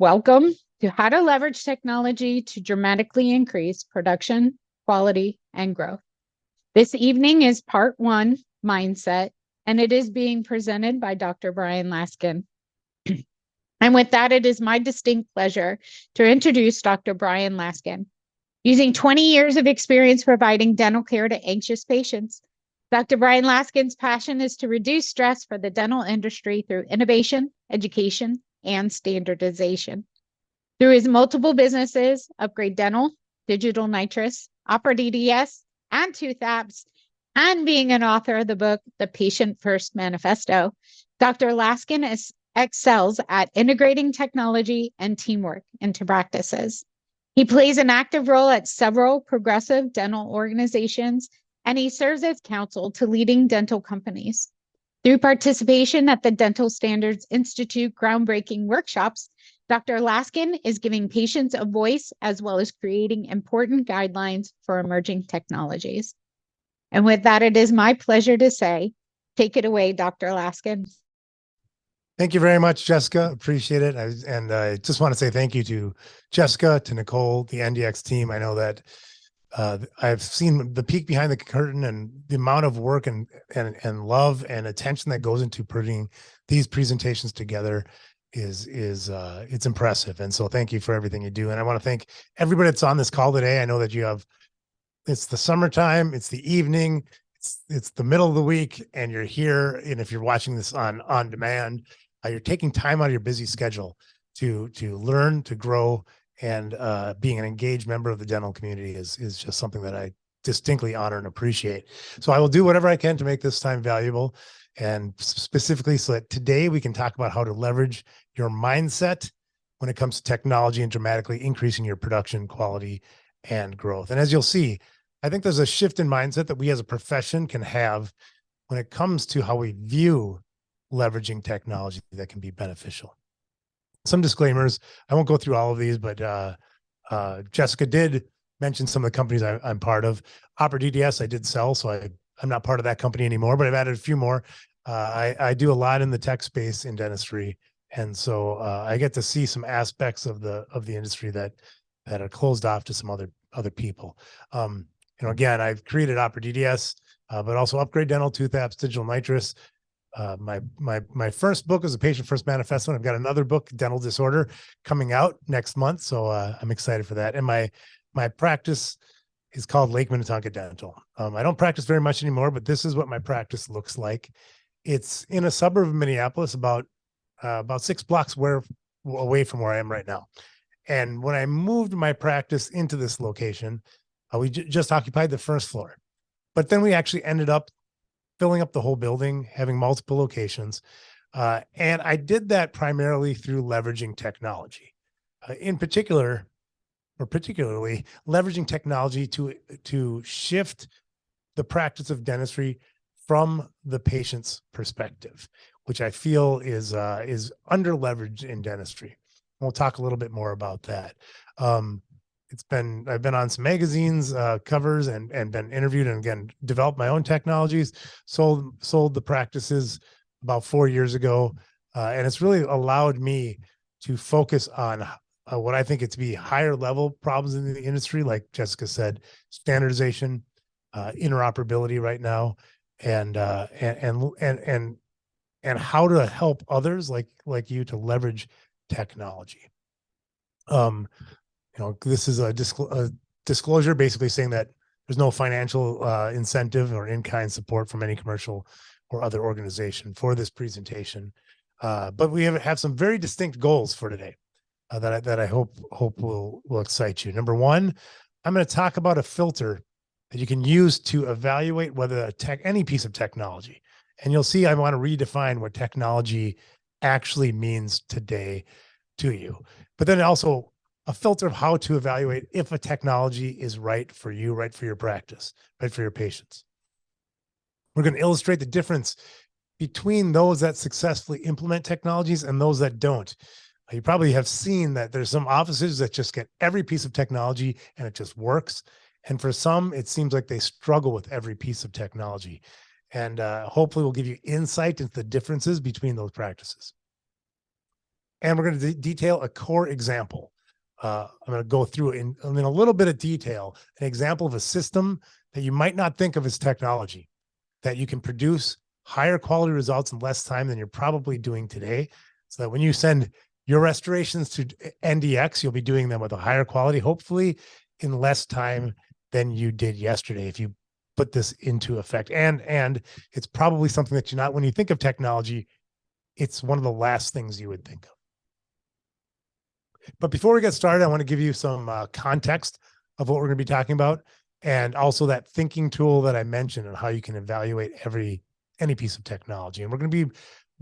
Welcome to How to Leverage Technology to Dramatically Increase Production, Quality, and Growth. This evening is part one, Mindset, and it is being presented by Dr. Brian Laskin. And with that, it is my distinct pleasure to introduce Dr. Brian Laskin. Using 20 years of experience providing dental care to anxious patients, Dr. Brian Laskin's passion is to reduce stress for the dental industry through innovation, education, and standardization. Through his multiple businesses, Upgrade Dental, Digital Nitrous, Opera DDS, and Tooth Apps, and being an author of the book, The Patient First Manifesto, Dr. Laskin excels at integrating technology and teamwork into practices. He plays an active role at several progressive dental organizations, and he serves as counsel to leading dental companies. Through participation at the Dental Standards Institute groundbreaking workshops, Dr. Laskin is giving patients a voice as well as creating important guidelines for emerging technologies. And with that, it is my pleasure to say, take it away, Dr. Laskin. Thank you very much, Jessica. Appreciate it. I just want to say thank you to Jessica, to Nicole, the NDX team. I know that I've seen the peek behind the curtain and the amount of work and love and attention that goes into putting these presentations together is it's impressive. And so thank you for everything you do. And I want to thank everybody that's on this call today. I know that it's the summertime, it's the evening, it's the middle of the week, and you're here. And if you're watching this on demand, you're taking time out of your busy schedule to learn, to grow, and being an engaged member of the dental community is just something that I distinctly honor and appreciate. So I will do whatever I can to make this time valuable, and specifically so that today we can talk about how to leverage your mindset when it comes to technology and dramatically increasing your production, quality, and growth. And as you'll see, I think there's a shift in mindset that we as a profession can have when it comes to how we view leveraging technology that can be beneficial. Some disclaimers. I won't go through all of these, but Jessica did mention some of the companies I'm part of. Opera DDS I did sell, so I'm not part of that company anymore, but I've added a few more. I do a lot in the tech space in dentistry, and so I get to see some aspects of the industry that are closed off to some other people. Again, I've created Opera DDS, but also Upgrade Dental, Tooth Apps, Digital Nitrous. My first book is a Patient First Manifesto, and I've got another book, Dental Disorder, coming out next month. So I'm excited for that. And my practice is called Lake Minnetonka Dental. I don't practice very much anymore, but this is what my practice looks like. It's in a suburb of Minneapolis, about 6 blocks away from where I am right now. And when I moved my practice into this location, we just occupied the first floor, but then we actually ended up filling up the whole building, having multiple locations. And I did that primarily through leveraging technology, particularly leveraging technology to shift the practice of dentistry from the patient's perspective, which I feel is under leveraged in dentistry. We'll talk a little bit more about that. I've been on some magazines covers and been interviewed, and again, developed my own technologies, sold the practices about 4 years ago. And it's really allowed me to focus on what I think it to be higher level problems in the industry, like Jessica said, standardization, interoperability right now, and how to help others like you to leverage technology. This is a disclosure basically saying that there's no financial incentive or in-kind support from any commercial or other organization for this presentation. But we have some very distinct goals for today that I hope will excite you. Number one, I'm going to talk about a filter that you can use to evaluate whether any piece of technology. And you'll see I want to redefine what technology actually means today to you. But then also a filter of how to evaluate if a technology is right for you, right for your practice, right for your patients. We're going to illustrate the difference between those that successfully implement technologies and those that don't. You probably have seen that there's some offices that just get every piece of technology and it just works. And for some, it seems like they struggle with every piece of technology. And hopefully we'll give you insight into the differences between those practices. and we're going to detail a core example. I'm going to go through in a little bit of detail, an example of a system that you might not think of as technology, that you can produce higher quality results in less time than you're probably doing today. So that when you send your restorations to NDX, you'll be doing them with a higher quality, hopefully in less time than you did yesterday if you put this into effect. And it's probably something that when you think of technology, it's one of the last things you would think of. But before we get started, I want to give you some context of what we're going to be talking about, and also that thinking tool that I mentioned and how you can evaluate any piece of technology. And we're going to be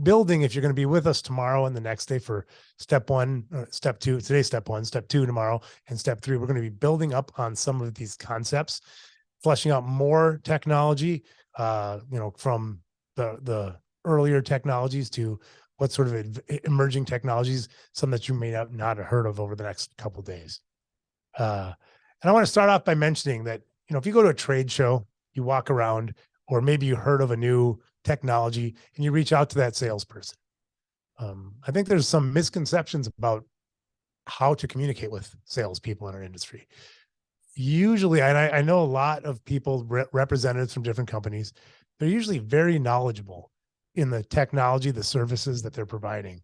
building, if you're going to be with us tomorrow and the next day for step one, step two, today's step one, step two tomorrow, and step three, we're going to be building up on some of these concepts, fleshing out more technology, from the earlier technologies to what sort of emerging technologies, some that you may not have heard of over the next couple of days. And I want to start off by mentioning that, if you go to a trade show, you walk around, or maybe you heard of a new technology and you reach out to that salesperson. I think there's some misconceptions about how to communicate with salespeople in our industry. Usually, and I know a lot of people, representatives from different companies, they're usually very knowledgeable in the technology, the services that they're providing.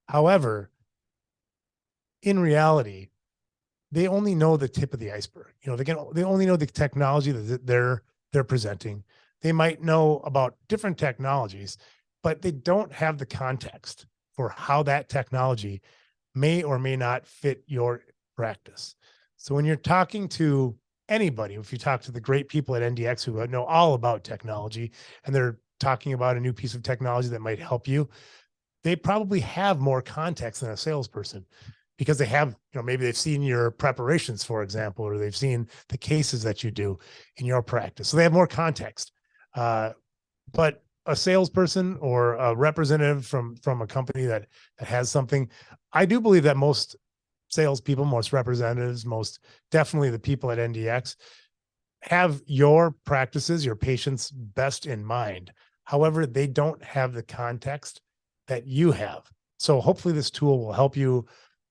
However, in reality, they only know the tip of the iceberg. They only know the technology that they're presenting. They might know about different technologies, but they don't have the context for how that technology may or may not fit your practice. So when you're talking to anybody, if you talk to the great people at NDX who know all about technology and they're talking about a new piece of technology that might help you, they probably have more context than a salesperson, because they have, maybe they've seen your preparations, for example, or they've seen the cases that you do in your practice. So they have more context. But a salesperson or a representative from a company that has something, I do believe that most salespeople, most representatives, most definitely the people at NDX have your practices, your patients best in mind. However, they don't have the context that you have. So hopefully this tool will help you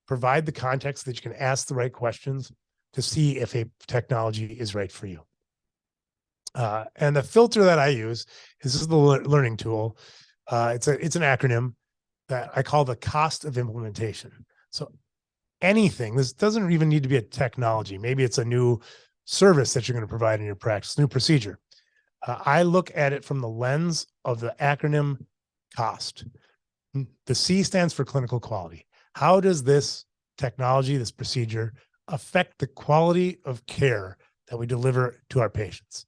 provide the context that you can ask the right questions to see if a technology is right for you. And the filter that I use is this is the learning tool. It's an acronym that I call the cost of implementation. So anything, this doesn't even need to be a technology. Maybe it's a new service that you're going to provide in your practice, new procedure. I look at it from the lens of the acronym cost. The C stands for clinical quality. How does this technology, this procedure, affect the quality of care that we deliver to our patients?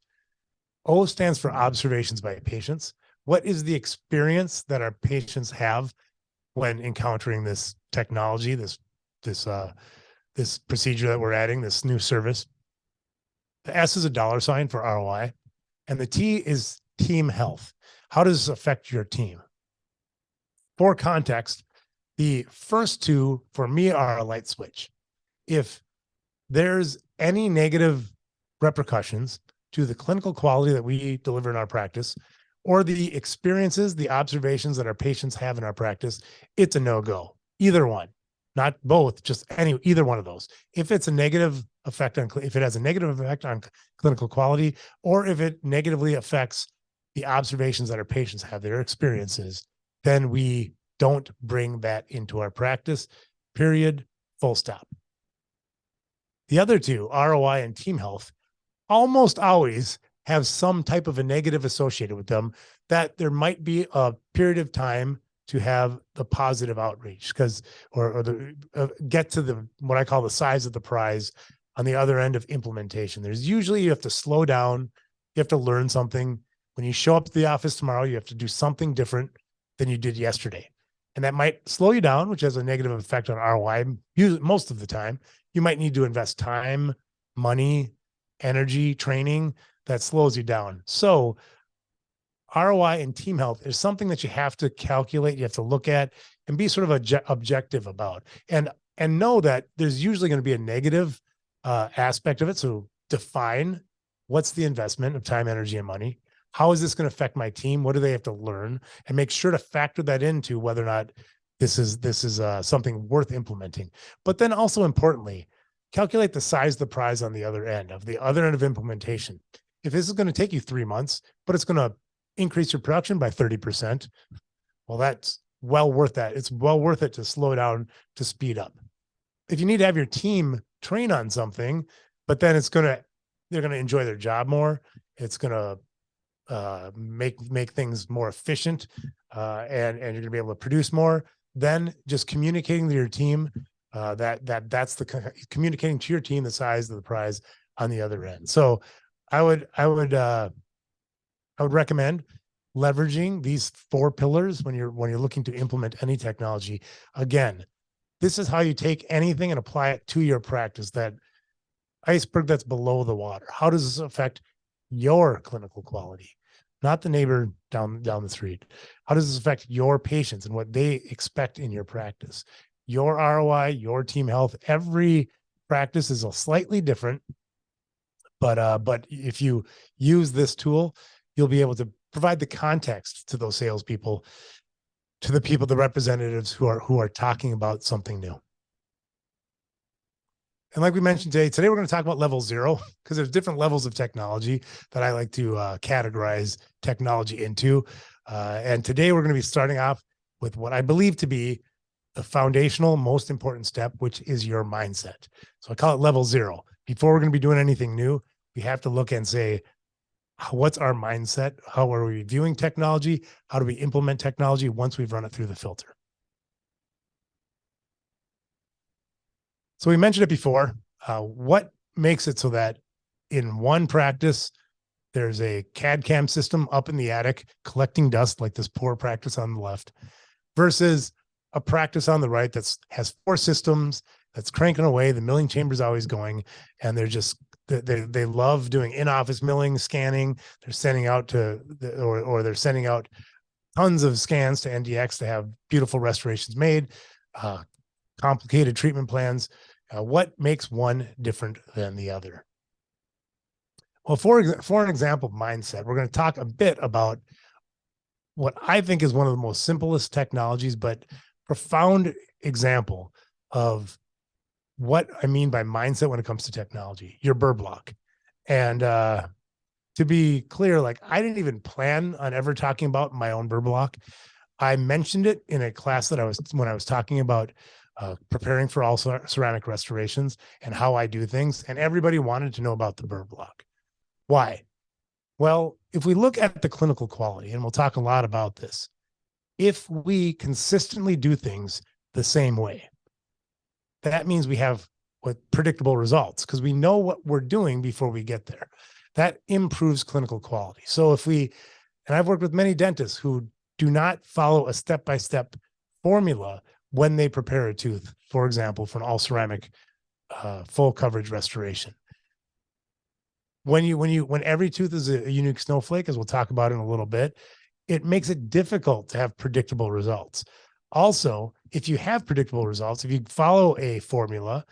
O stands for observations by patients. What is the experience that our patients have when encountering this technology, this procedure that we're adding, this new service? The S is a dollar sign for ROI, and the T is team health. How does this affect your team? For context, the first two for me are a light switch. If there's any negative repercussions to the clinical quality that we deliver in our practice, or the experiences, the observations that our patients have in our practice, it's a no-go. Either one, not both, just either one of those. If it's a negative effect if it has a negative effect on clinical quality, or if it negatively affects the observations that our patients have, their experiences, then we don't bring that into our practice, period, full stop. The other two, ROI and team health, almost always have some type of a negative associated with them, that there might be a period of time to have the positive outreach, get to what I call the size of the prize on the other end of implementation. There's usually, you have to slow down, you have to learn something. When you show up to the office tomorrow, you have to do something different than you did yesterday. And that might slow you down, which has a negative effect on ROI. Most of the time, you might need to invest time, money, energy, training that slows you down. So ROI and team health is something that you have to calculate, you have to look at and be sort of objective about, and know that there's usually going to be a negative aspect of it. So define what's the investment of time, energy, and money. How is this going to affect my team? What do they have to learn? And make sure to factor that into whether or not this is something worth implementing. But then also importantly, calculate the size of the prize on the other end of implementation. If this is going to take you 3 months, but it's going to increase your production by 30%, well, that's well worth that. It's well worth it to slow down, to speed up. If you need to have your team train on something, but then they're going to enjoy their job more. It's going to make things more efficient, and you're going to be able to produce more. Then just communicating to your team that's communicating to your team the size of the prize on the other end. So I would recommend leveraging these 4 pillars when you're looking to implement any technology. Again, this is how you take anything and apply it to your practice, that iceberg that's below the water. How does this affect your clinical quality, not the neighbor down the street? How does this affect your patients and what they expect in your practice? Your ROI, your team health, every practice is a slightly different, but if you use this tool, you'll be able to provide the context to those salespeople, to the representatives who are talking about something new. And like we mentioned today we're going to talk about level 0, because there's different levels of technology that I like to categorize technology into. And today we're going to be starting off with what I believe to be the foundational, most important step, which is your mindset. So I call it level 0. Before we're going to be doing anything new, we have to look and say, what's our mindset? How are we viewing technology? How do we implement technology once we've run it through the filter? So we mentioned it before. What makes it so that in one practice, there's a CAD CAM system up in the attic collecting dust, like this poor practice on the left, versus a practice on the right has 4 systems, that's cranking away, the milling chamber is always going, and they love doing in-office milling, scanning. They're sending out they're sending out tons of scans to NDX to have beautiful restorations made, complicated treatment plans. What makes one different than the other? Well, for an example of mindset, we're going to talk a bit about what I think is one of the most simplest technologies, but profound example of what I mean by mindset when it comes to technology, your burr block. And to be clear, like, I didn't even plan on ever talking about my own burr block. I mentioned it in a class when I was talking about preparing for all ceramic restorations and how I do things. And everybody wanted to know about the burr block. Why? Well, if we look at the clinical quality, and we'll talk a lot about this, if we consistently do things the same way, that means we have predictable results, because we know what we're doing before we get there. That improves clinical quality. So and I've worked with many dentists who do not follow a step-by-step formula when they prepare a tooth, for example, for an all ceramic full coverage restoration. When every tooth is a unique snowflake, as we'll talk about in a little bit, it makes it difficult to have predictable results. Also, if you have predictable results, if you follow a formula,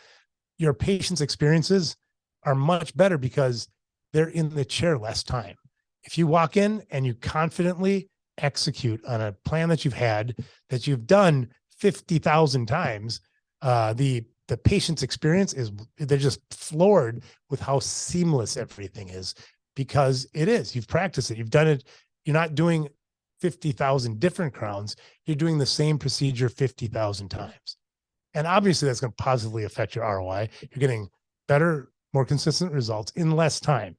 your patient's experiences are much better because they're in the chair less time. If you walk in and you confidently execute on a plan that you've done 50,000 times, the patient's experience they're just floored with how seamless everything is, because you've practiced it, you've done it. You're not doing 50,000 different crowns. You're doing the same procedure 50,000 times. And obviously that's going to positively affect your ROI. You're getting better, more consistent results in less time,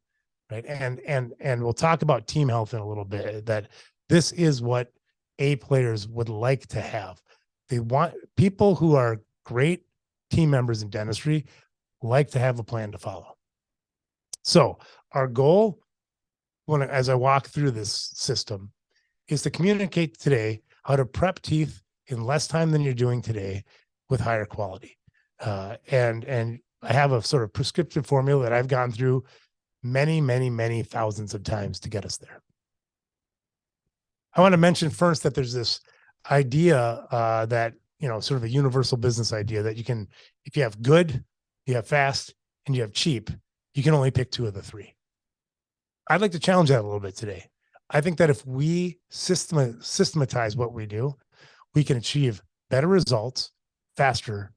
right? And we'll talk about team health in a little bit, that this is what A players would like to have. They want people who are great team members in dentistry like to have a plan to follow. So our goal, as I walk through this system, is to communicate today how to prep teeth in less time than you're doing today with higher quality. And I have a sort of prescriptive formula that I've gone through many, many, many thousands of times to get us there. I want to mention first that there's this idea that, sort of a universal business idea, that if you have good, you have fast, and you have cheap, you can only pick 2 of the 3. I'd like to challenge that a little bit today. I think that if we systematize what we do, we can achieve better results faster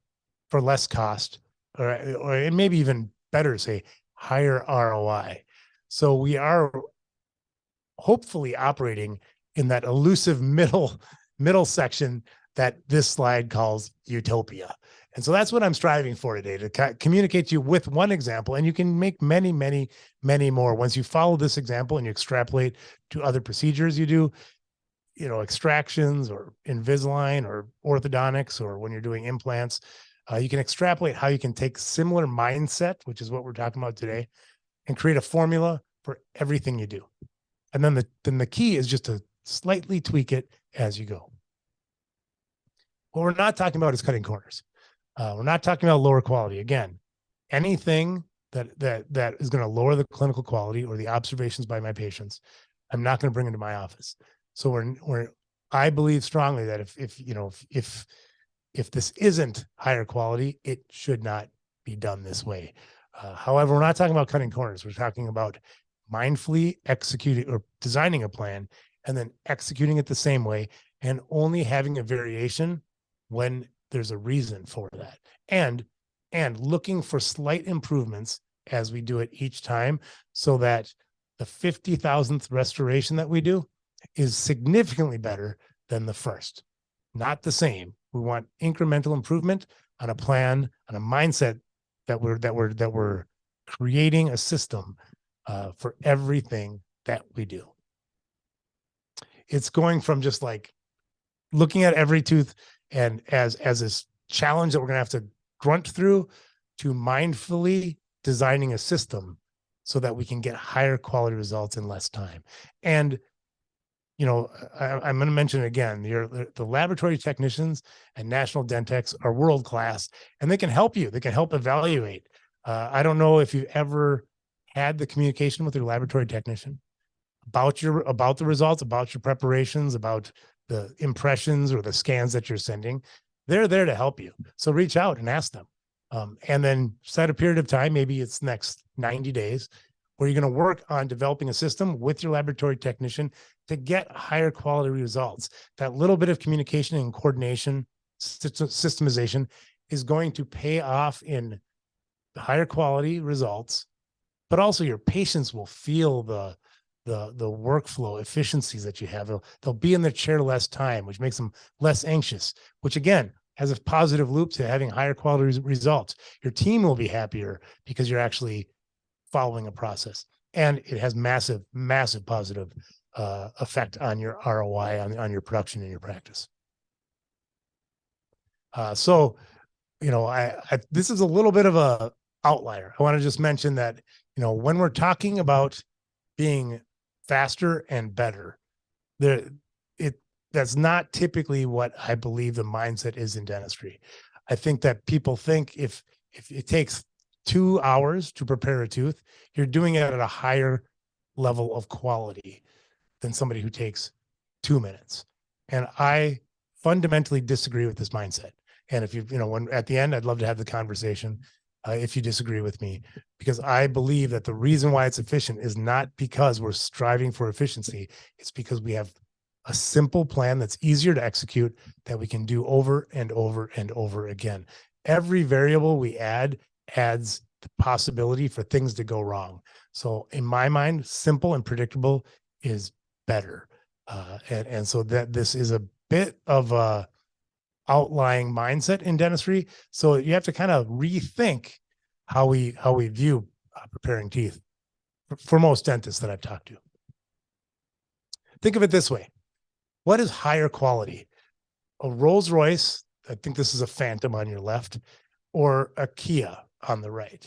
for less cost, or it maybe even better, say higher ROI. So we are hopefully operating in that elusive middle section that this slide calls utopia. And so that's what I'm striving for today, to communicate to you with one example. And you can make many, many, many more. Once you follow this example and you extrapolate to other procedures you do, extractions or Invisalign or orthodontics, or when you're doing implants, you can extrapolate how you can take similar mindset, which is what we're talking about today, and create a formula for everything you do. And then the key is just to slightly tweak it as you go. What we're not talking about is cutting corners. We're not talking about lower quality. Again, anything that is going to lower the clinical quality or the observations by my patients, I'm not going to bring into my office. So I believe strongly that if this isn't higher quality, it should not be done this way. However, we're not talking about cutting corners. We're talking about mindfully executing or designing a plan and then executing it the same way, and only having a variation when there's a reason for that, and looking for slight improvements as we do it each time, so that the 50,000th restoration that we do is significantly better than the first. Not the same. We want incremental improvement on a plan, on a mindset that we're creating a system for everything that we do. It's going from just like looking at every tooth and as this challenge that we're going to have to grunt through, to mindfully designing a system so that we can get higher quality results in less time. And I'm going to mention it again, the laboratory technicians and national Dentex are world-class, and they can help you. They can help evaluate. I don't know if you've ever had the communication with your laboratory technician about the results, about your preparations, about the impressions or the scans that you're sending. They're there to help you. So reach out and ask them. And then set a period of time, maybe it's next 90 days, where you're going to work on developing a system with your laboratory technician to get higher quality results. That little bit of communication and coordination, systemization is going to pay off in higher quality results, but also your patients will feel the workflow efficiencies that you have. They'll be in their chair less time, which makes them less anxious, which again has a positive loop to having higher quality results. Your team will be happier because you're actually following a process, and it has massive, massive positive effect on your ROI, on your production and your practice. So, this is a little bit of a outlier. I want to just mention that, when we're talking about being faster and better, that's not typically what I believe the mindset is in dentistry. I think that people think if it takes 2 hours to prepare a tooth, you're doing it at a higher level of quality than somebody who takes 2 minutes. And I fundamentally disagree with this mindset. And if when at the end, I'd love to have the conversation if you disagree with me, because I believe that the reason why it's efficient is not because we're striving for efficiency. It's because we have a simple plan that's easier to execute, that we can do over and over and over again. Every variable we add adds the possibility for things to go wrong. So in my mind, simple and predictable is better. And so that this is a bit of a outlying mindset in dentistry. So you have to kind of rethink how we view preparing teeth for most dentists that I've talked to. Think of it this way. What is higher quality? A Rolls Royce, I think this is a Phantom on your left, or a Kia on the right.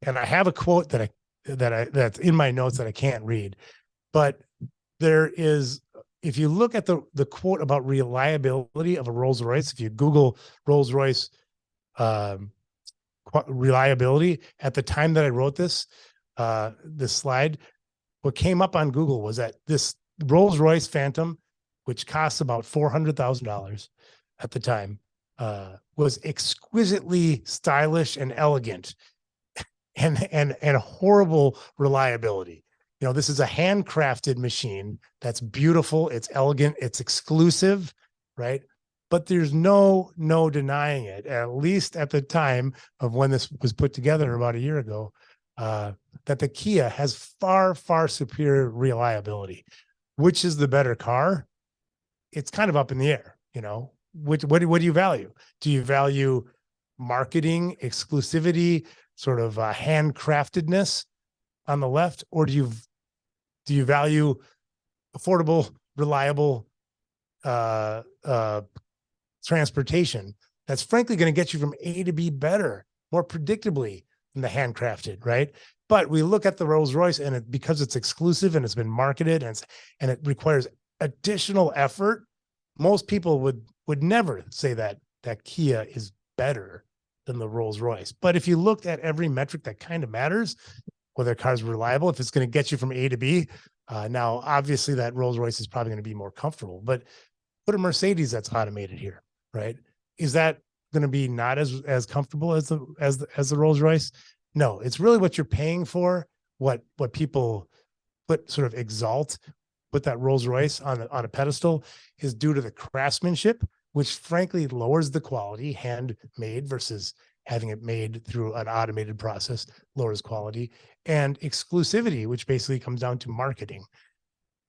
And I have a quote that's in my notes that I can't read, but there is, if you look at the quote about reliability of a Rolls Royce, if you Google Rolls Royce reliability, at the time that I wrote this slide, what came up on Google was that this Rolls Royce Phantom, which costs about $400,000 at the time, was exquisitely stylish and elegant, and horrible reliability. This is a handcrafted machine that's beautiful, it's elegant, it's exclusive, right? But there's no denying it, at least at the time of when this was put together about a year ago, that the Kia has far, far superior reliability. Which is the better car? It's kind of up in the air, you know. What do you value? Do you value marketing, exclusivity, sort of handcraftedness on the left, or do you value affordable, reliable transportation that's frankly going to get you from A to B better, more predictably than the handcrafted, right? But we look at the Rolls Royce, and because it's exclusive and it's been marketed and it requires additional effort, most people would never say that Kia is better than the Rolls Royce. But if you looked at every metric that kind of matters, whether a car's reliable, if it's going to get you from A to B, now obviously that Rolls Royce is probably going to be more comfortable. But put a Mercedes that's automated here, right? Is that going to be not as comfortable as the Rolls Royce? No, it's really what you're paying for, what people sort of exalt, put that Rolls Royce on a pedestal, is due to the craftsmanship, which frankly lowers the quality, handmade versus having it made through an automated process, lowers quality, and exclusivity, which basically comes down to marketing.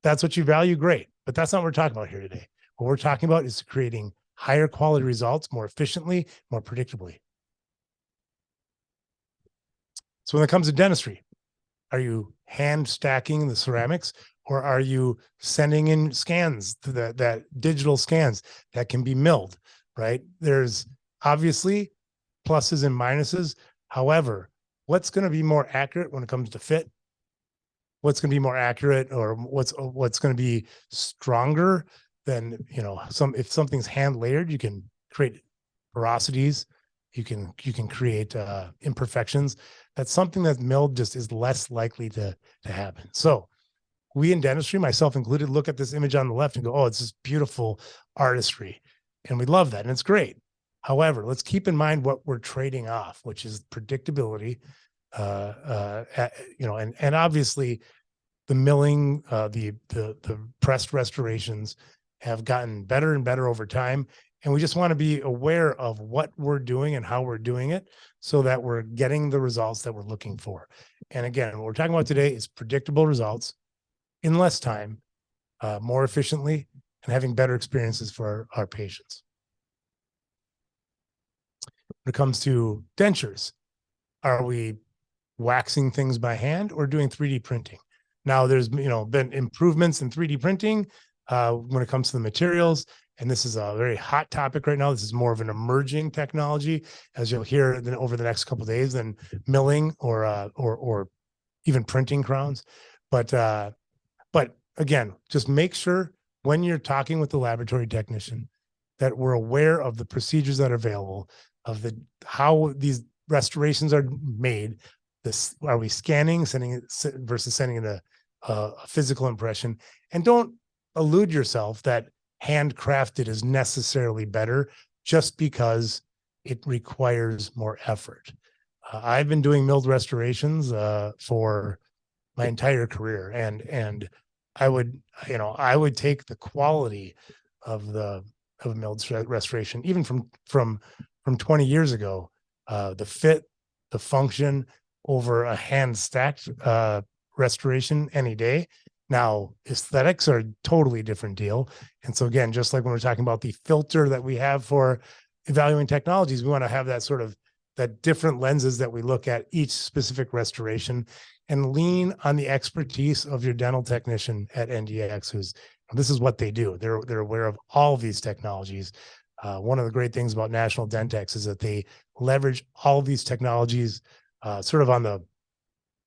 That's what you value, great. But that's not what we're talking about here today. What we're talking about is creating higher quality results more efficiently, more predictably. So when it comes to dentistry, are you hand stacking the ceramics, or are you sending in scans to that digital scans that can be milled, right? There's obviously pluses and minuses. However, what's going to be more accurate when it comes to fit? What's going to be more accurate, or what's going to be stronger than, you know, if something's hand layered, you can create porosities, you can create imperfections. That's something that milled just is less likely to happen. So we in dentistry, myself included, look at this image on the left and go, oh, it's this beautiful artistry. And we love that. And it's great. However, let's keep in mind what we're trading off, which is predictability, you know, and obviously the milling, the pressed restorations have gotten better and better over time. And we just want to be aware of what we're doing and how we're doing it so that we're getting the results that we're looking for. And again, what we're talking about today is predictable results in less time, more efficiently, and having better experiences for our patients. When it comes to dentures, are we waxing things by hand or doing 3D printing? Now, there's been improvements in 3D printing when it comes to the materials, and this is a very hot topic right now. This is more of an emerging technology, as you'll hear over the next couple of days, than milling or even printing crowns. But again, just make sure when you're talking with the laboratory technician that we're aware of the procedures that are available, of how these restorations are made. Are we scanning, sending it versus sending it a physical impression? And don't elude yourself that handcrafted is necessarily better just because it requires more effort. I've been doing milled restorations for my entire career, and I would take the quality of a milled restoration, even from 20 years ago, the fit, the function, over a hand stacked restoration any day. Now, aesthetics are a totally different deal. And so again, just like when we're talking about the filter that we have for evaluating technologies, we want to have that different lenses that we look at each specific restoration, and lean on the expertise of your dental technician at NDX, this is what they do. They're aware of all of these technologies. One of the great things about National Dentex is that they leverage all of these technologies sort of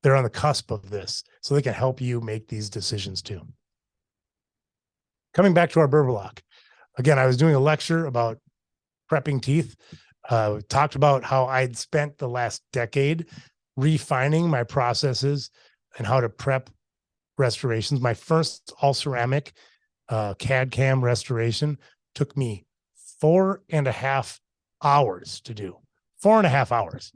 they're on the cusp of this, so they can help you make these decisions too. Coming back to our burr block. Again, I was doing a lecture about prepping teeth. Talked about how I'd spent the last decade refining my processes and how to prep restorations. My first all ceramic CAD CAM restoration took me 4.5 hours to do. 4.5 hours.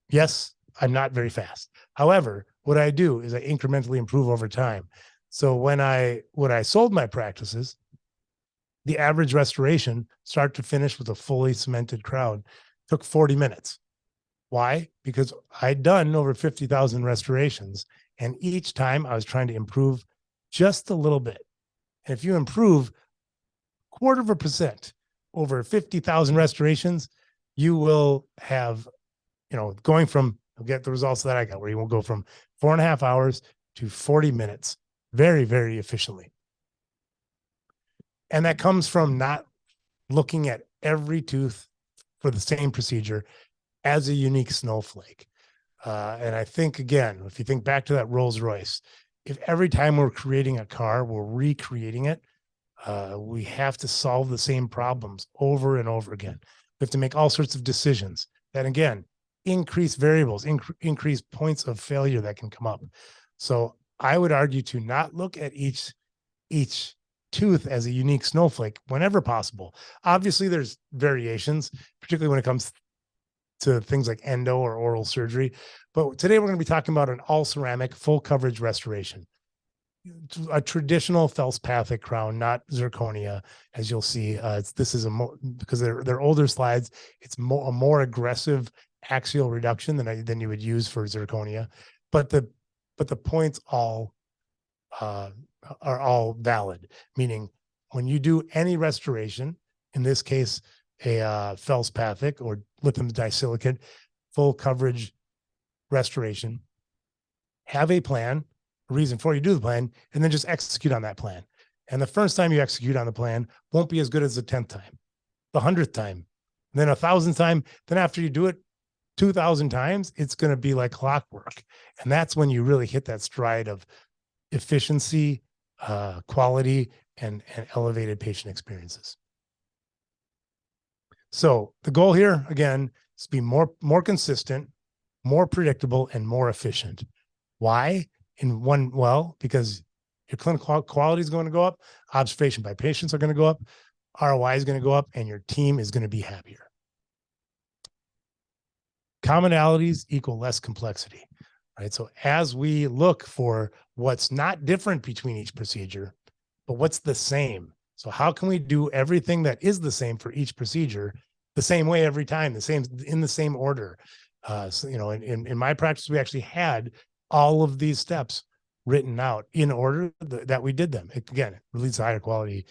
Yes, I'm not very fast. However, what I do is I incrementally improve over time. So when I sold my practices, The average restoration, start to finish with a fully cemented crown, took 40 minutes. Why? Because I'd done over 50,000 restorations, and each time I was trying to improve just a little bit. And if you improve 0.25% over 50,000 restorations, you will have, going from, you'll get the results that I got, where you will go from 4.5 hours to 40 minutes very, very efficiently. And that comes from not looking at every tooth for the same procedure as a unique snowflake. And I think, again, if you think back to that Rolls Royce, if every time we're creating a car, we're recreating it, we have to solve the same problems over and over again. We have to make all sorts of decisions that, again, increase variables, increase points of failure that can come up. So I would argue to not look at each tooth as a unique snowflake whenever possible. Obviously, there's variations, particularly when it comes to things like endo or oral surgery. But today we're going to be talking about an all ceramic full coverage restoration. A traditional felspathic crown, not zirconia, as you'll see. This is because they're older slides. It's a more aggressive axial reduction than you would use for zirconia, but the points all are all valid. Meaning, when you do any restoration, in this case, a felspathic or lithium disilicate full coverage restoration, have a plan, a reason for you do the plan, and then just execute on that plan. And the first time you execute on the plan won't be as good as the 10th time, the 100th time, then 1,000th time. Then after you do it 2,000 times, it's going to be like clockwork. And that's when you really hit that stride of efficiency, quality, and elevated patient experiences. So the goal here, again, is to be more consistent, more predictable, and more efficient. Why? Because your clinical quality is going to go up, observation by patients are going to go up, ROI is going to go up, and your team is going to be happier. Commonalities equal less complexity, right? So as we look for what's not different between each procedure, but what's the same? So how can we do everything that is the same for each procedure the same way every time, in the same order? In my practice, we actually had all of these steps written out in order that we did them. It leads to higher quality,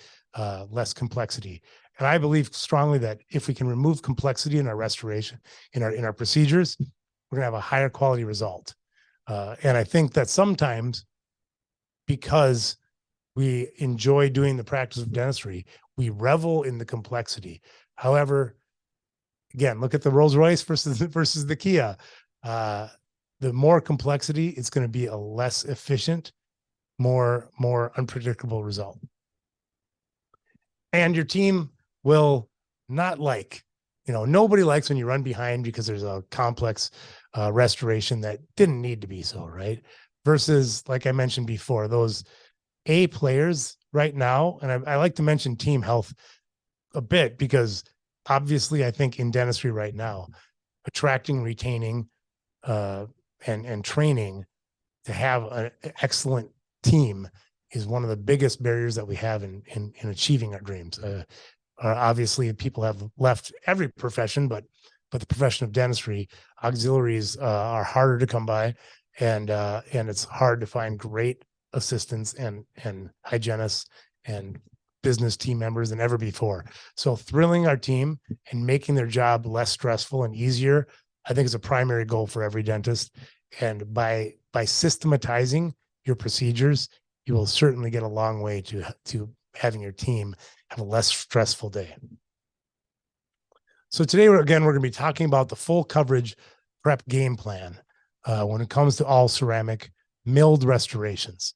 less complexity. And I believe strongly that if we can remove complexity in our restoration, in our procedures, we're going to have a higher quality result. And I think that sometimes, because we enjoy doing the practice of dentistry, we revel in the complexity. However, again, look at the Rolls Royce versus the Kia. The more complexity, it's going to be a less efficient, more unpredictable result. And your team will not nobody likes when you run behind because there's a complex restoration that didn't need to be so, right? Versus, like I mentioned before, those A players right now, and I like to mention team health a bit, because obviously I think in dentistry right now, attracting, retaining, and training to have an excellent team is one of the biggest barriers that we have in achieving our dreams. Obviously, people have left every profession, but the profession of dentistry, auxiliaries are harder to come by, and it's hard to find great assistants and hygienists and business team members than ever before. So thrilling our team and making their job less stressful and easier, I think, is a primary goal for every dentist. And by systematizing your procedures, you will certainly get a long way to having your team have a less stressful day. So today, we're going to be talking about the full coverage prep game plan when it comes to all ceramic milled restorations.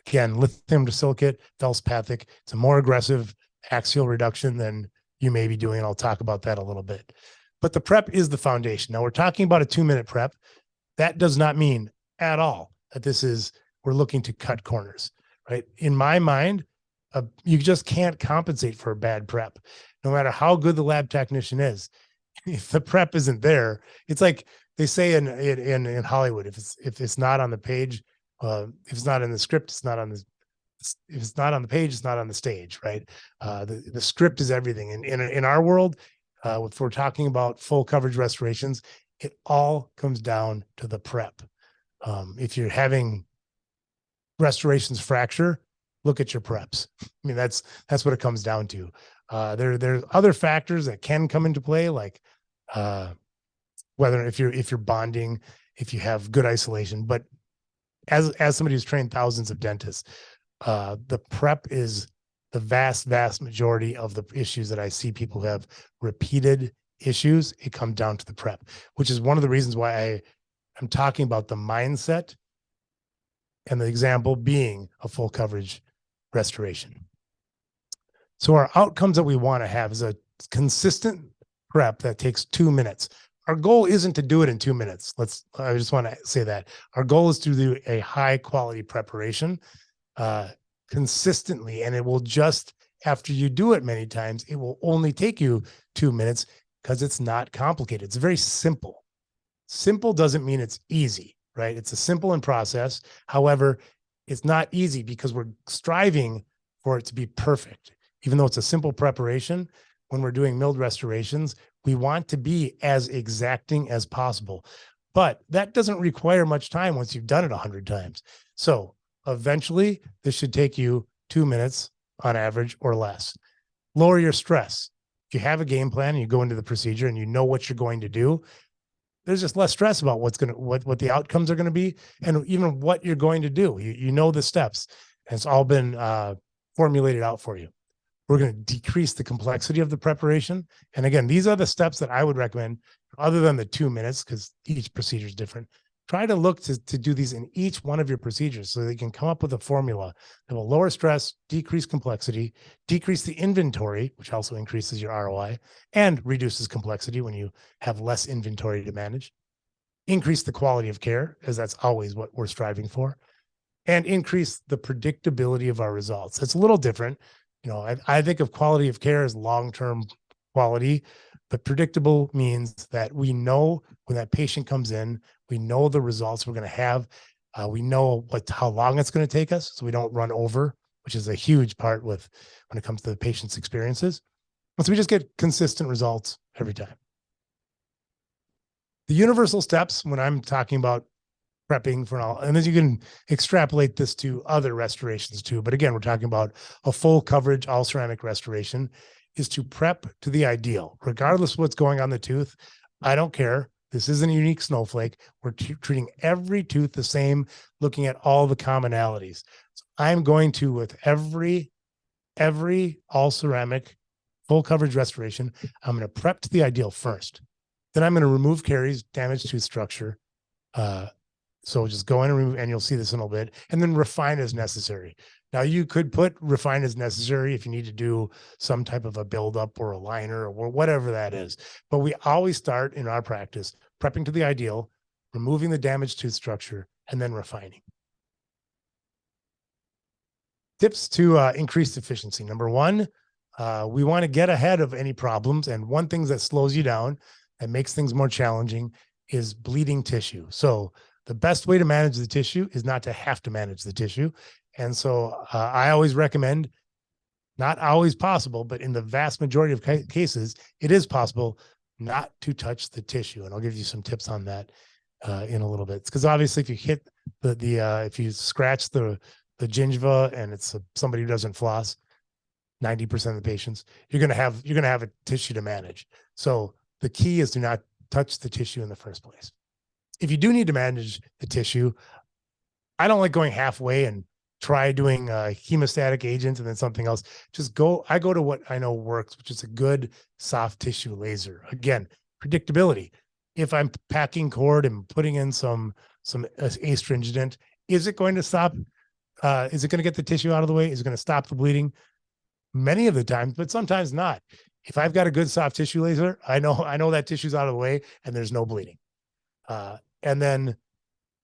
Again, lithium disilicate, felspathic, it's a more aggressive axial reduction than you may be doing. I'll talk about that a little bit. But the prep is the foundation. Now, we're talking about a 2-minute prep. That does not mean at all that we're looking to cut corners, right? In my mind, you just can't compensate for a bad prep, no matter how good the lab technician is. If the prep isn't there, it's like they say in Hollywood, if it's not on the page, if it's not in the script, it's not on If it's not on the page, it's not on the stage, right? The script is everything. And in our world, if we're talking about full coverage restorations, it all comes down to the prep. If you're having restorations fracture, look at your preps. I mean, that's what it comes down to. There's other factors that can come into play, like whether if you're bonding, if you have good isolation. But as somebody who's trained thousands of dentists, the prep is the vast majority of the issues that I see people who have repeated issues. It comes down to the prep, which is one of the reasons why I'm talking about the mindset, and the example being a full coverage restoration. So our outcomes that we want to have is a consistent prep that takes 2 minutes. Our goal isn't to do it in 2 minutes. I just want to say that our goal is to do a high quality preparation consistently. And it will just, after you do it many times, it will only take you 2 minutes because it's not complicated. It's very simple. Simple doesn't mean it's easy, right? It's a simple in process. However, it's not easy because we're striving for it to be perfect. Even though it's a simple preparation, when we're doing milled restorations, we want to be as exacting as possible. But that doesn't require much time once you've done it 100 times. So eventually, this should take you 2 minutes on average or less. Lower your stress. If you have a game plan and you go into the procedure and you know what you're going to do, there's just less stress about what the outcomes are going to be, and even what you're going to do. You know the steps, and it's all been formulated out for you. We're going to decrease the complexity of the preparation. And again, these are the steps that I would recommend, other than the 2 minutes, because each procedure is different. Try to look to do these in each one of your procedures so that you can come up with a formula that will lower stress, decrease complexity, decrease the inventory, which also increases your ROI, and reduces complexity when you have less inventory to manage, increase the quality of care, as that's always what we're striving for, and increase the predictability of our results. It's a little different. You know, I think of quality of care as long-term quality, but predictable means that we know when that patient comes in, we know the results we're going to have. We know how long it's going to take us, so we don't run over, which is a huge part when it comes to the patient's experiences. And so we just get consistent results every time. The universal steps, when I'm talking about prepping for all, and then you can extrapolate this to other restorations too. But again, we're talking about a full coverage, all ceramic restoration, is to prep to the ideal, regardless of what's going on the tooth. I don't care. This isn't a unique snowflake. We're treating every tooth the same, looking at all the commonalities. So I'm going to, with every all ceramic full coverage restoration, I'm going to prep to the ideal first. Then I'm going to remove caries, damaged tooth structure. So just go in and remove, and you'll see this in a little bit, and then refine as necessary. Now you could put refine as necessary if you need to do some type of a buildup or a liner or whatever that is. But we always start in our practice prepping to the ideal, removing the damaged tooth structure, and then refining. Tips to increase efficiency. Number one, we want to get ahead of any problems. And one thing that slows you down and makes things more challenging is bleeding tissue. So the best way to manage the tissue is not to have to manage the tissue. And so I always recommend, not always possible, but in the vast majority of cases, it is possible not to touch the tissue. And I'll give you some tips on that in a little bit. Because obviously if you hit if you scratch the gingiva and it's somebody who doesn't floss, 90% of the patients, you're going to have a tissue to manage. So the key is to not touch the tissue in the first place. If you do need to manage the tissue, I don't like going halfway and try doing a hemostatic agent and then something else. I go to what I know works, which is a good soft tissue laser. Again, predictability. If I'm packing cord and putting in some astringent, is it going to stop? Is it going to get the tissue out of the way? Is it going to stop the bleeding? Many of the times, but sometimes not. If I've got a good soft tissue laser, I know that tissue's out of the way and there's no bleeding. And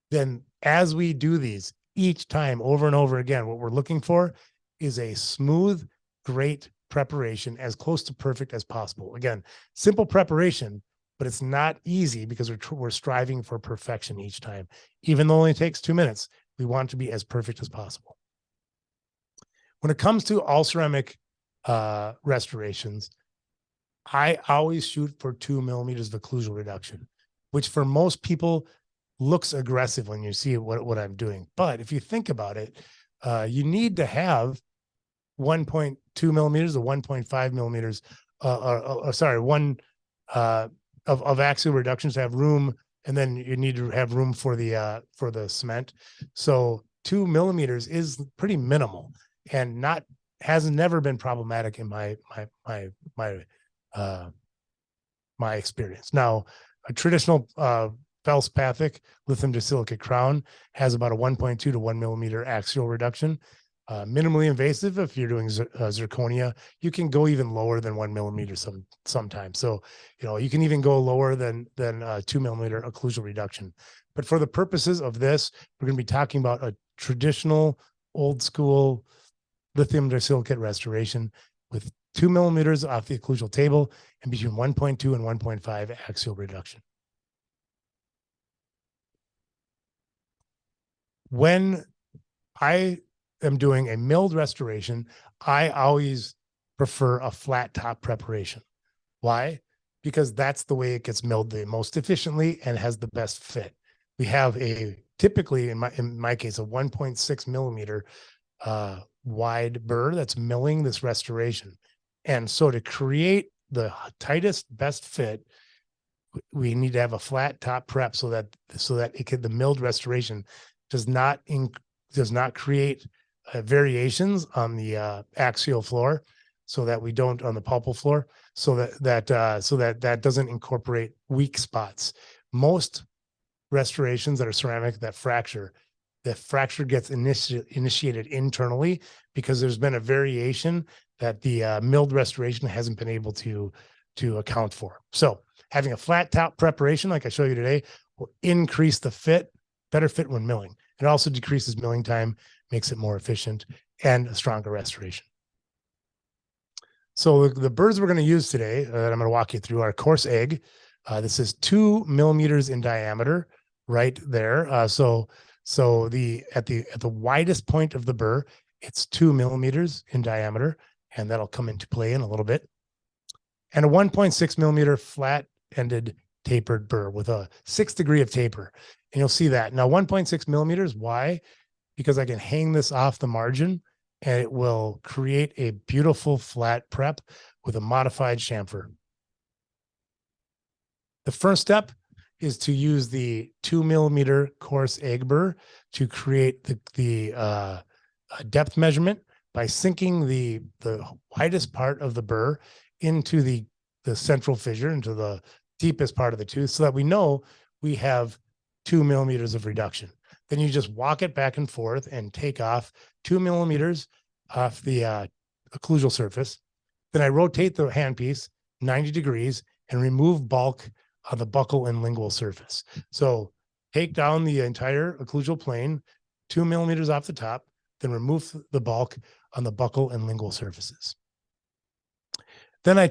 then as we do these each time over and over again, what we're looking for is a smooth, great preparation, as close to perfect as possible. Again, simple preparation, but it's not easy because we're striving for perfection each time. Even though it only takes 2 minutes, we want to be as perfect as possible. When it comes to all ceramic restorations, I always shoot for 2 millimeters of occlusal reduction, which for most people looks aggressive when you see what I'm doing. But if you think about it, you need to have 1.2 millimeters or 1.5 millimeters, one of axial reductions to have room, and then you need to have room for the cement. So 2 millimeters is pretty minimal and has never been problematic in my experience. Now, a traditional felspathic lithium disilicate crown has about a 1.2 to 1 millimeter axial reduction. Minimally invasive, if you're doing zirconia, you can go even lower than 1 millimeter sometimes. So, you can even go lower than 2 millimeter occlusal reduction. But for the purposes of this, we're going to be talking about a traditional old school lithium disilicate restoration with 2 millimeters off the occlusal table and between 1.2 and 1.5 axial reduction. When I am doing a milled restoration, I always prefer a flat top preparation. Why? Because that's the way it gets milled the most efficiently and has the best fit. We have typically in my case, a 1.6 millimeter wide burr that's milling this restoration. And so to create the tightest, best fit, we need to have a flat top prep so that the milled restoration does not create variations on the axial floor, so that we don't on the pulpal floor, so that doesn't incorporate weak spots. Most restorations that are ceramic that fracture, the fracture gets initiated internally because there's been a variation that the milled restoration hasn't been able to account for. So having a flat top preparation, like I show you today, will increase the better fit when milling. It also decreases milling time, makes it more efficient, and a stronger restoration. So the burrs we're going to use today that I'm going to walk you through are coarse egg. This is 2 millimeters in diameter right there. So at the widest point of the burr, it's 2 millimeters in diameter, and that'll come into play in a little bit. And a 1.6 millimeter flat ended tapered burr with a 6th degree of taper. And you'll see that. Now 1.6 millimeters, why? Because I can hang this off the margin and it will create a beautiful flat prep with a modified chamfer. The first step is to use the 2 millimeter coarse egg burr to create the depth measurement by sinking the widest part of the burr into the central fissure, into the deepest part of the tooth, so that we know we have 2 millimeters of reduction. Then you just walk it back and forth and take off 2 millimeters off the occlusal surface. Then I rotate the handpiece 90 degrees and remove bulk on the buccal and lingual surface. So take down the entire occlusal plane, 2 millimeters off the top, then remove the bulk on the buccal and lingual surfaces. Then I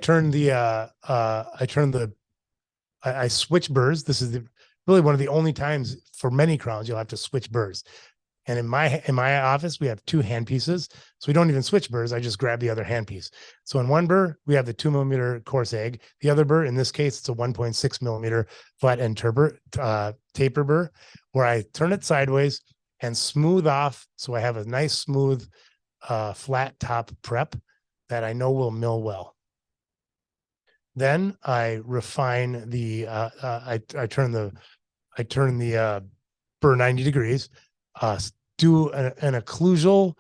switch burrs. This is really one of the only times for many crowns you'll have to switch burrs. And in my office, we have 2 handpieces, so we don't even switch burrs. I just grab the other handpiece. So in one burr, we have the 2 millimeter coarse egg. The other burr, in this case, it's a 1.6 millimeter flat end taper burr, where I turn it sideways and smooth off, so I have a nice smooth flat top prep that I know will mill well. Then I refine the I turn the burr 90 degrees, do an occlusal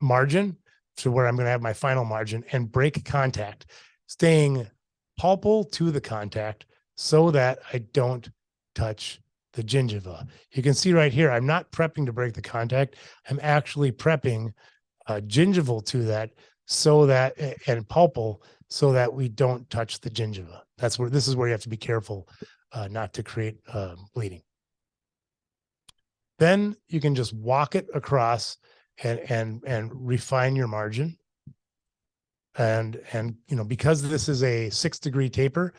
margin to where I'm going to have my final margin, and break contact, staying pulpal to the contact so that I don't touch the gingiva. You can see right here, I'm not prepping to break the contact. I'm actually prepping gingival to that, so that, and pulpal, so that we don't touch the gingiva. This is where you have to be careful not to create bleeding. Then you can just walk it across and refine your margin. And because this is a 6th degree taper,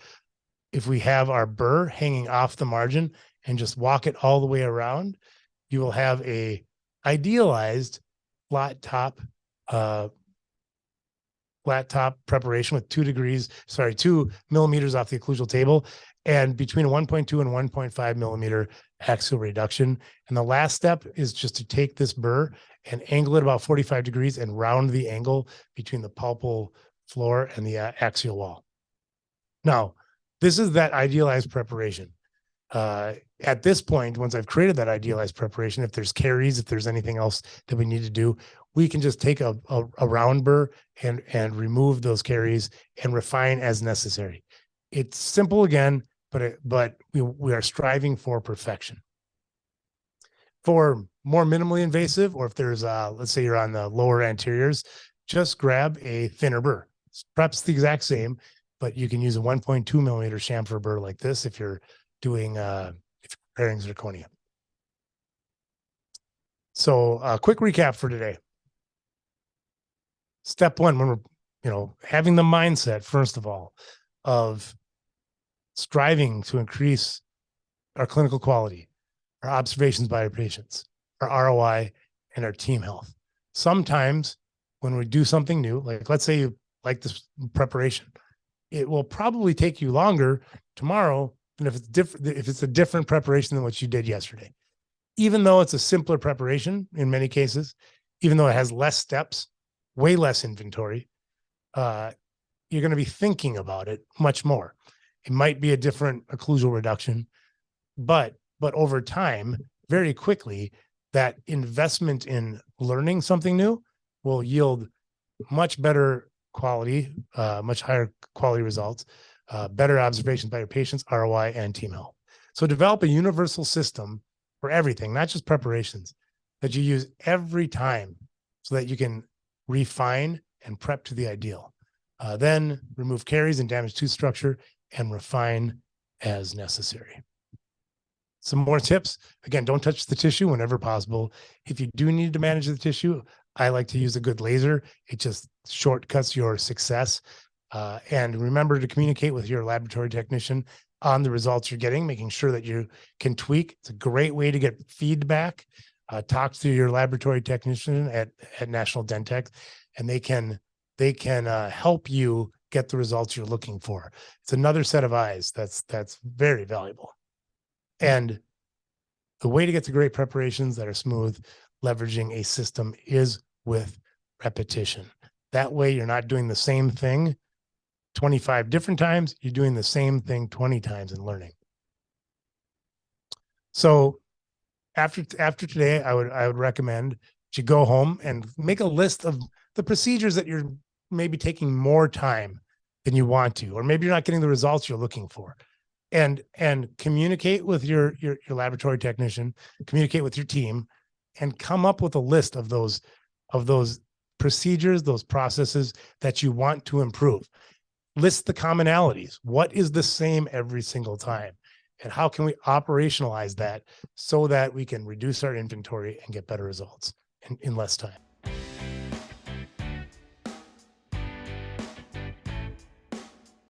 if we have our burr hanging off the margin and just walk it all the way around, you will have a idealized flat top, uh, flat top preparation with 2 millimeters off the occlusal table, and between a 1.2 and 1.5 millimeter axial reduction. And the last step is just to take this burr and angle it about 45 degrees and round the angle between the pulpal floor and the axial wall. Now, this is that idealized preparation. At this point, once I've created that idealized preparation, if there's caries, if there's anything else that we need to do, we can just take a round burr and remove those caries and refine as necessary. It's simple again, but we are striving for perfection. For more minimally invasive, or if there's let's say you're on the lower anteriors, just grab a thinner burr. Prep's the exact same, but you can use a 1.2 millimeter chamfer burr like this if you're doing if you're preparing zirconia. So a quick recap for today. Step one, when we're having the mindset, first of all, of striving to increase our clinical quality, our observations by our patients, our ROI, and our team health. Sometimes when we do something new, like let's say you like this preparation, it will probably take you longer tomorrow than if it's different, if it's a different preparation than what you did yesterday. Even though it's a simpler preparation in many cases, even though it has less steps, way less inventory, you're going to be thinking about it much more. It might be a different occlusal reduction, but over time, very quickly, that investment in learning something new will yield much better quality, much higher quality results, better observations by your patients, ROI, and team health. So develop a universal system for everything, not just preparations, that you use every time so that you can refine and prep to the ideal. Then remove caries and damaged tooth structure and refine as necessary. Some more tips. Again, don't touch the tissue whenever possible. If you do need to manage the tissue, I like to use a good laser. It just shortcuts your success. And remember to communicate with your laboratory technician on the results you're getting, making sure that you can tweak. It's a great way to get feedback. Talk to your laboratory technician at National Dentech, and they can help you get the results you're looking for. It's another set of eyes that's very valuable. And the way to get to great preparations that are smooth, leveraging a system, is with repetition. That way you're not doing the same thing 25 different times, you're doing the same thing 20 times and learning. So after today, I would recommend that you go home and make a list of the procedures that you're maybe taking more time than you want to, or maybe you're not getting the results you're looking for. And communicate with your laboratory technician, communicate with your team, and come up with a list of those procedures, those processes that you want to improve. List the commonalities. What is the same every single time? And how can we operationalize that so that we can reduce our inventory and get better results in less time?